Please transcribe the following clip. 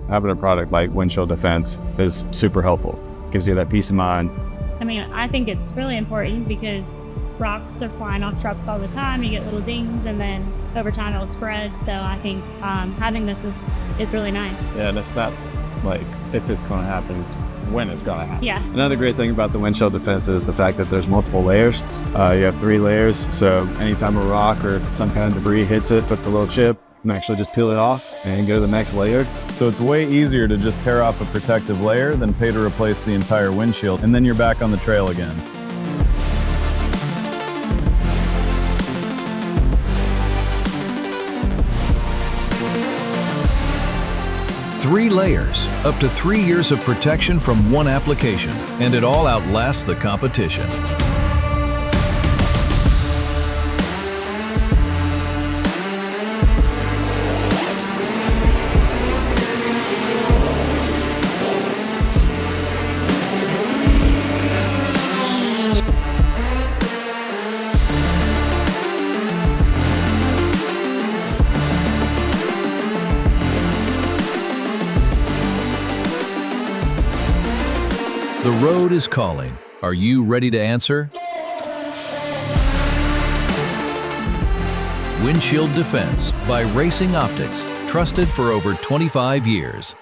having a product like Windshield Defense is super helpful. Gives you that peace of mind. I mean, I think it's really important because rocks are flying off trucks all the time. You get little dings, and then over time it'll spread. So I think having this is really nice. Yeah, and it's not like if it's going to happen, it's when it's going to happen. Yeah. Another great thing about the Windshield Defense is the fact that there's multiple layers. You have 3 layers, so anytime a rock or some kind of debris hits it, puts a little chip, you can actually just peel it off and go to the next layer. So it's way easier to just tear off a protective layer than pay to replace the entire windshield, and then you're back on the trail again. Three layers, up to 3 years of protection from one application, and it all outlasts the competition. The road is calling. Are you ready to answer? Windshield Defense by Racing Optics, trusted for over 25 years.